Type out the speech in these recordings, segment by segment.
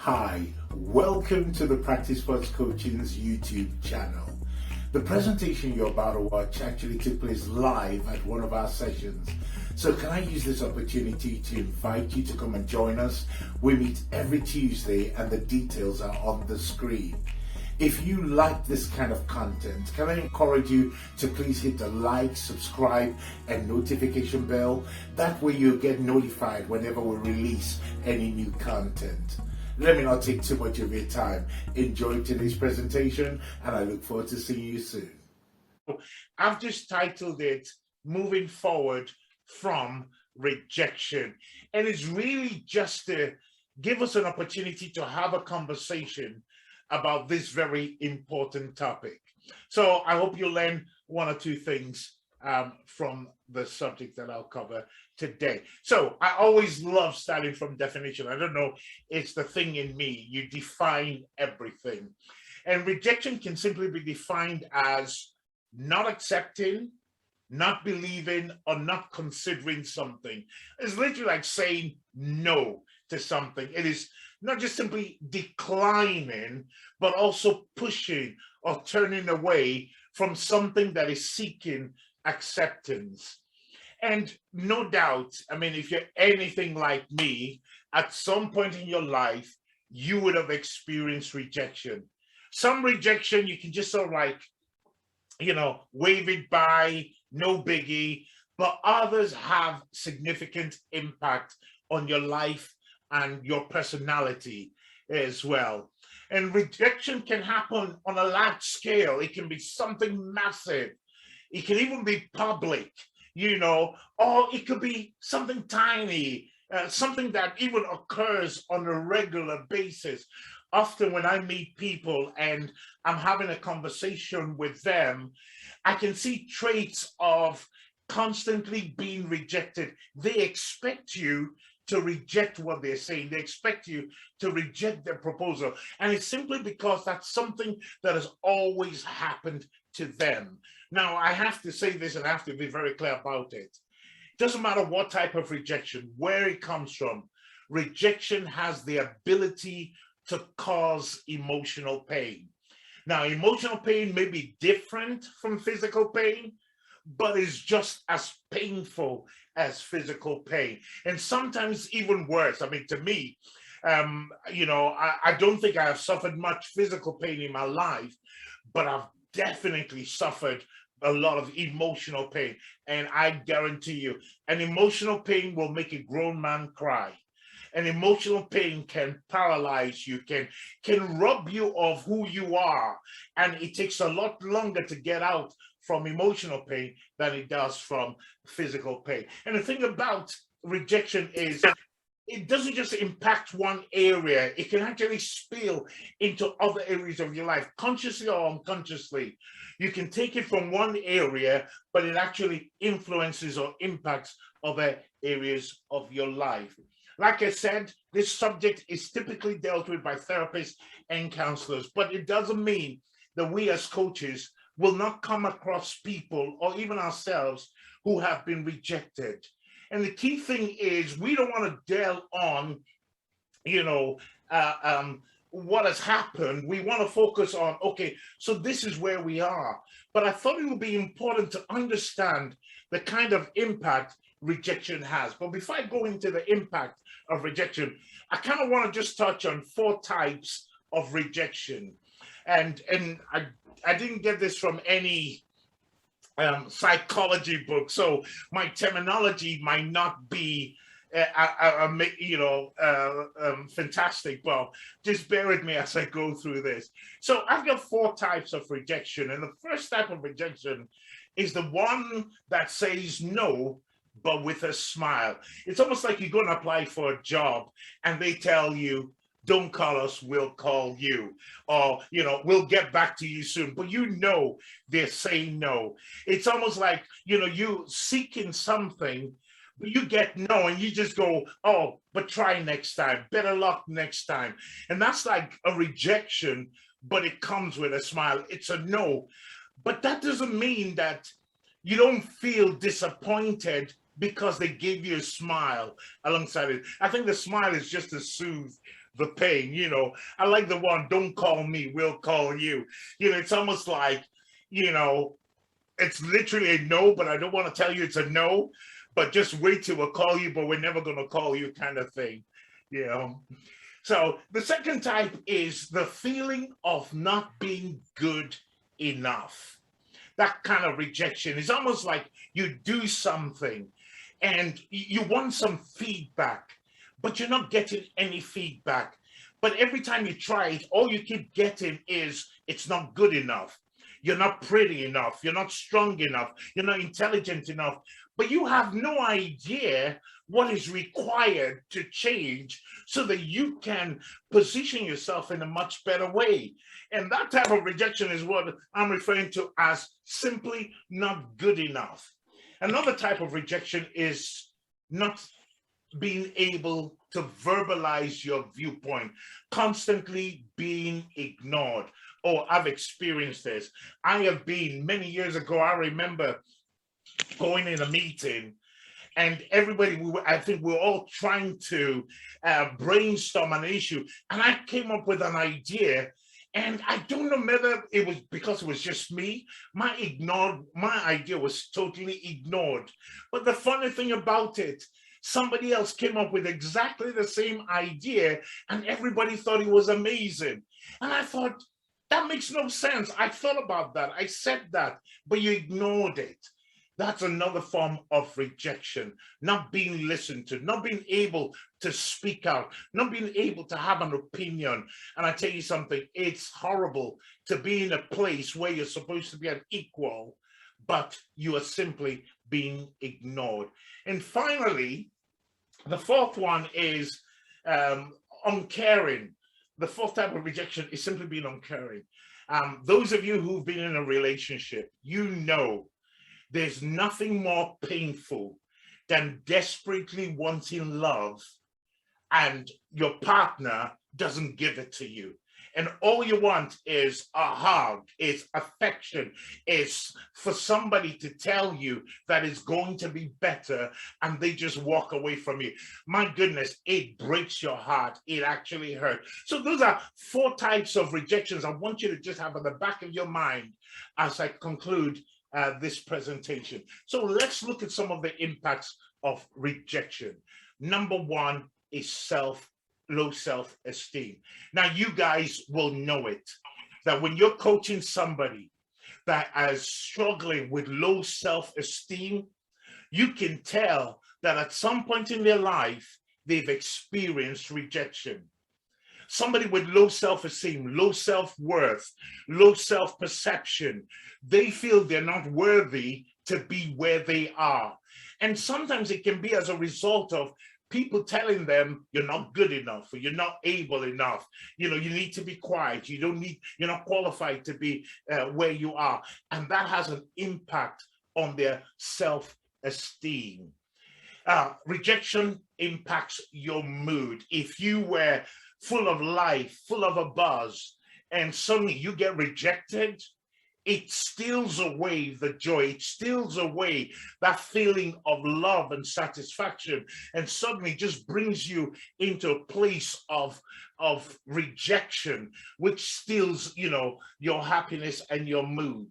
Hi, welcome to the Practice Sports Coaching's YouTube channel. The presentation you're about to watch actually took place live at one of our sessions. So can I use this opportunity to invite you to come and join us? We meet every Tuesday and the details are on the screen. If you like this kind of content, can I encourage you to please hit the like, subscribe, and notification bell? That way you'll get notified whenever we release any new content. Let me not take too much of your time. Enjoy today's presentation, and I look forward to seeing you soon. I've just titled it, Moving Forward from Rejection. And it's really just to give us an opportunity to have a conversation about this very important topic. So I hope you'll learn one or two things from the subject that I'll cover today. So I always love starting from definition. I don't know, it's the thing in me. You define everything. And rejection can simply be defined as not accepting, not believing, or not considering something. It's literally like saying no to something. It is not just simply declining, but also pushing or turning away from something that is seeking acceptance. And no doubt, I mean, if you're anything like me, at some point in your life, you would have experienced rejection. Some rejection, you can just sort of like, wave it by, no biggie, but others have significant impact on your life and your personality as well. And rejection can happen on a large scale. It can be something massive. It can even be public, or it could be something tiny, something that even occurs on a regular basis. Often when I meet people and I'm having a conversation with them, I can see traits of constantly being rejected. They expect you to reject what they're saying. They expect you to reject their proposal. And it's simply because that's something that has always happened to them. Now, I have to say this and I have to be very clear about it. Doesn't matter what type of rejection, where it comes from, rejection has the ability to cause emotional pain. Now, emotional pain may be different from physical pain, but it's just as painful as physical pain. And sometimes even worse. I mean, to me, I don't think I have suffered much physical pain in my life, but I've definitely suffered a lot of emotional pain. And I guarantee you, an emotional pain will make a grown man cry. An emotional pain can paralyze you, can rob you of who you are. And it takes a lot longer to get out from emotional pain than it does from physical pain. And the thing about rejection is it doesn't just impact one area. It can actually spill into other areas of your life, consciously or unconsciously. You can take it from one area, but it actually influences or impacts other areas of your life. Like I said, this subject is typically dealt with by therapists and counselors, but it doesn't mean that we as coaches will not come across people or even ourselves who have been rejected. And the key thing is we don't want to dwell on, what has happened. We want to focus on, okay, so this is where we are. But I thought it would be important to understand the kind of impact rejection has. But before I go into the impact of rejection, I kind of want to just touch on 4 types of rejection. And I didn't get this from any psychology book, so my terminology might not be fantastic, but just bear with me as I go through this. So I've got 4 types of rejection, and the first type of rejection is the one that says no, but with a smile. It's almost like you're going to apply for a job and they tell you, don't call us, we'll call you, or we'll get back to you soon, but they're saying no. It's almost like you seeking something, but you get no, and you just go, oh, but try next time, better luck next time. And that's like a rejection, but it comes with a smile. It's a no, but that doesn't mean that you don't feel disappointed because they gave you a smile alongside it. I think the smile is just to soothe the pain. I like the one, don't call me, we'll call you. It's almost like, it's literally a no, but I don't want to tell you it's a no, but just wait till we'll call you, but we're never going to call you kind of thing. So the second type is the feeling of not being good enough. That kind of rejection is almost like you do something and you want some feedback, but you're not getting any feedback. But every time you try it, all you keep getting is it's not good enough. You're not pretty enough. You're not strong enough. You're not intelligent enough. But you have no idea what is required to change so that you can position yourself in a much better way. And that type of rejection is what I'm referring to as simply not good enough. Another type of rejection is not being able to verbalize your viewpoint, constantly being ignored. Oh, I've experienced this. I have been, many years ago, I remember going in a meeting and everybody, I think we were all trying to brainstorm an issue. And I came up with an idea. And I don't know whether it was because it was just me. My idea was totally ignored. But the funny thing about it, somebody else came up with exactly the same idea and everybody thought it was amazing. And I thought, that makes no sense. I thought about that. I said that, but you ignored it. That's another form of rejection, not being listened to, not being able to speak out, not being able to have an opinion. And I tell you something, it's horrible to be in a place where you're supposed to be an equal, but you are simply being ignored. And finally, the fourth one is uncaring. The fourth type of rejection is simply being uncaring. Those of you who've been in a relationship, there's nothing more painful than desperately wanting love and your partner doesn't give it to you. And all you want is a hug, is affection, is for somebody to tell you that it's going to be better and they just walk away from you. My goodness, it breaks your heart. It actually hurts. So those are 4 types of rejections I want you to just have at the back of your mind as I conclude this presentation. So let's look at some of the impacts of rejection. Number 1 is low self-esteem. Now, you guys will know it, that when you're coaching somebody that is struggling with low self-esteem, you can tell that at some point in their life, they've experienced rejection. Somebody with low self-esteem, low self-worth, low self-perception, they feel they're not worthy to be where they are. And sometimes it can be as a result of people telling them you're not good enough or you're not able enough. You need to be quiet. You're not qualified to be where you are. And that has an impact on their self-esteem. Rejection impacts your mood. If you were full of life, full of a buzz, and suddenly you get rejected, it steals away the joy. It steals away that feeling of love and satisfaction, and suddenly just brings you into a place of rejection, which steals, your happiness and your mood.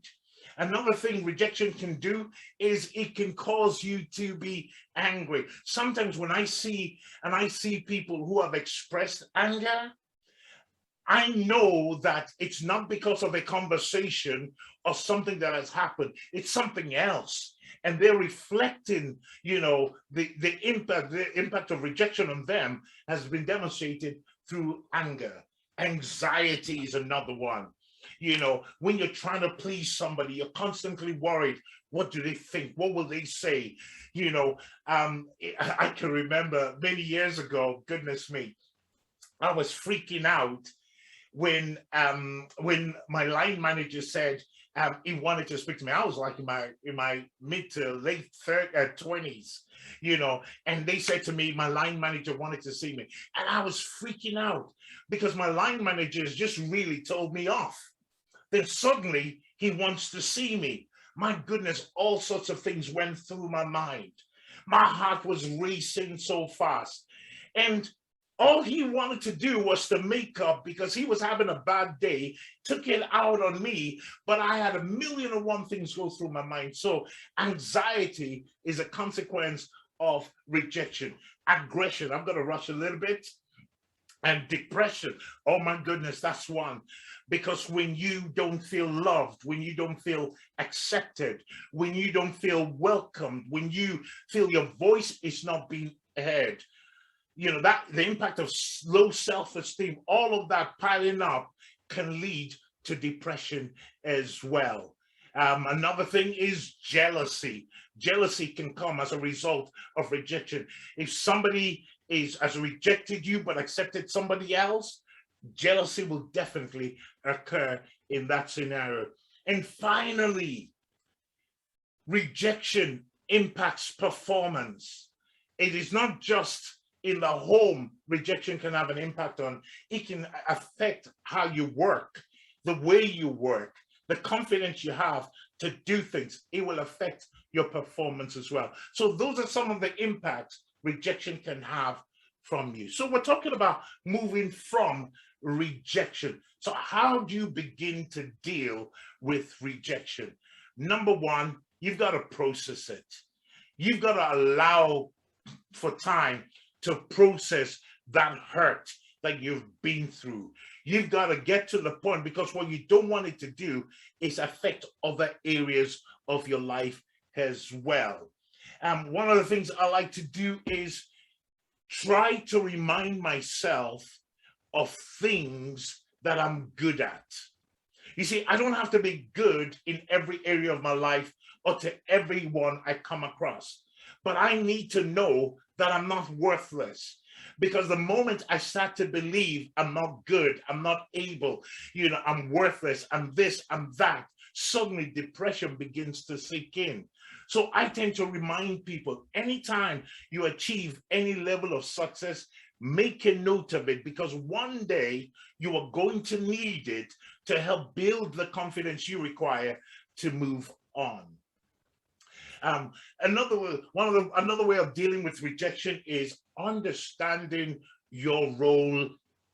Another thing rejection can do is it can cause you to be angry. Sometimes when I see people who have expressed anger, I know that it's not because of a conversation or something that has happened. It's something else. And they're reflecting, the impact of rejection on them has been demonstrated through anger. Anxiety is another one. When you're trying to please somebody, you're constantly worried. What do they think? What will they say? I can remember many years ago, goodness me, I was freaking out when my line manager said he wanted to speak to me. I was like in my mid to late 20s, and they said to me, my line manager wanted to see me. And I was freaking out because my line manager has just really told me off. Then suddenly he wants to see me. My goodness, all sorts of things went through my mind. My heart was racing so fast. And All he wanted to do was to make up because he was having a bad day, took it out on me, but I had a million and one things go through my mind. So anxiety is a consequence of rejection. Aggression, I'm going to rush a little bit. And depression, oh my goodness, that's one. Because when you don't feel loved, when you don't feel accepted, when you don't feel welcomed, when you feel your voice is not being heard, that the impact of low self-esteem, all of that piling up can lead to depression as well. Another thing is jealousy. Jealousy can come as a result of rejection. If somebody has rejected you but accepted somebody else, jealousy will definitely occur in that scenario. And finally, rejection impacts performance. It is not just in the home rejection can have an impact on. It can affect how you work, the way you work, the confidence you have to do things. It will affect your performance as well. So those are some of the impacts rejection can have from you. So we're talking about moving from rejection. So how do you begin to deal with rejection? Number one, you've got to process it. You've got to allow for time to process that hurt that you've been through. You've got to get to the point, because what you don't want it to do is affect other areas of your life as well. One of the things I like to do is try to remind myself of things that I'm good at. You see, I don't have to be good in every area of my life or to everyone I come across, but I need to know that I'm not worthless. Because the moment I start to believe I'm not good, I'm not able, I'm worthless, I'm this, I'm that, suddenly depression begins to sink in. So I tend to remind people, anytime you achieve any level of success, make a note of it, because one day you are going to need it to help build the confidence you require to move on. Another way of dealing with rejection is understanding your role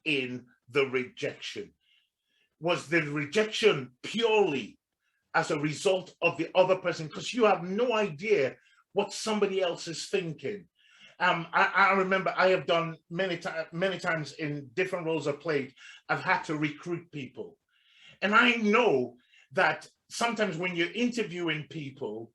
in the rejection. Was the rejection purely as a result of the other person? Because you have no idea what somebody else is thinking. I remember I have done many times in different roles I've played, I've had to recruit people. And I know that sometimes when you're interviewing people,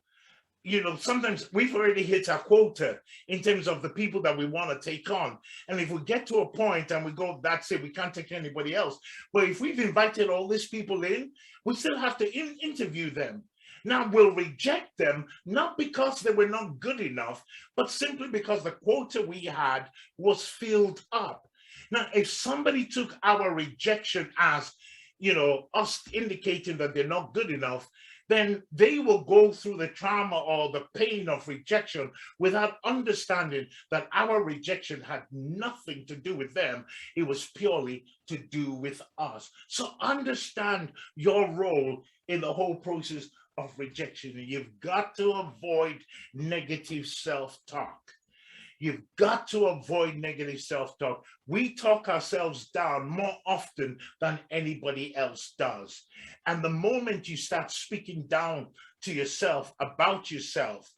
sometimes we've already hit our quota in terms of the people that we want to take on. And if we get to a point and we go, that's it, we can't take anybody else. But if we've invited all these people in, we still have to interview them. Now we'll reject them, not because they were not good enough, but simply because the quota we had was filled up. Now, if somebody took our rejection as, us indicating that they're not good enough, then they will go through the trauma or the pain of rejection without understanding that our rejection had nothing to do with them. It was purely to do with us. So understand your role in the whole process of rejection. You've got to avoid negative self-talk. You've got to avoid negative self-talk. We talk ourselves down more often than anybody else does. And the moment you start speaking down to yourself about yourself,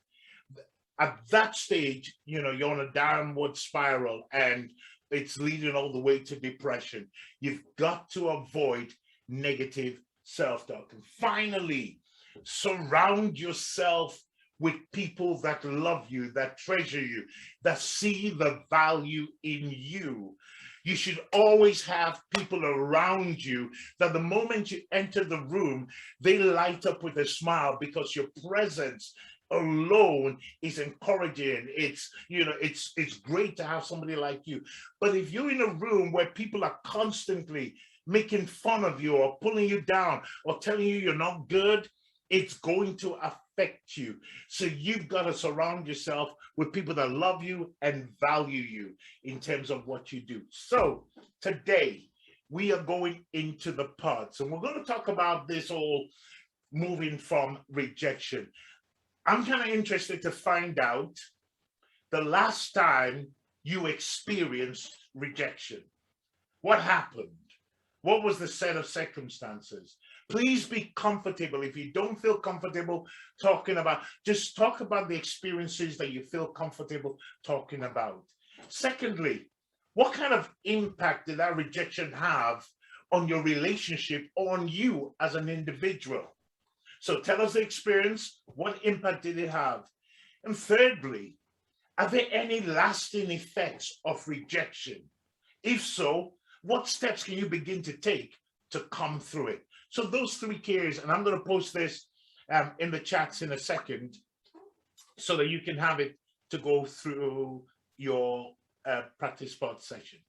at that stage, you're on a downward spiral and it's leading all the way to depression. You've got to avoid negative self-talk. And finally, surround yourself with people that love you, that treasure you, that see the value in you. You should always have people around you that the moment you enter the room, they light up with a smile, because your presence alone is encouraging. It's great to have somebody like you. But if you're in a room where people are constantly making fun of you or pulling you down or telling you you're not good, it's going to affect you. So you've got to surround yourself with people that love you and value you in terms of what you do. So today we are going into the parts, and we're going to talk about this whole moving from rejection. I'm kind of interested to find out the last time you experienced rejection? What happened? What was the set of circumstances? Please be comfortable. If you don't feel comfortable talking about, just talk about the experiences that you feel comfortable talking about. Secondly, what kind of impact did that rejection have on your relationship or on you as an individual? So tell us the experience. What impact did it have? And thirdly, are there any lasting effects of rejection? If so, what steps can you begin to take to come through it? So those three key areas, and I'm going to post this in the chats in a second so that you can have it to go through your practice pod session.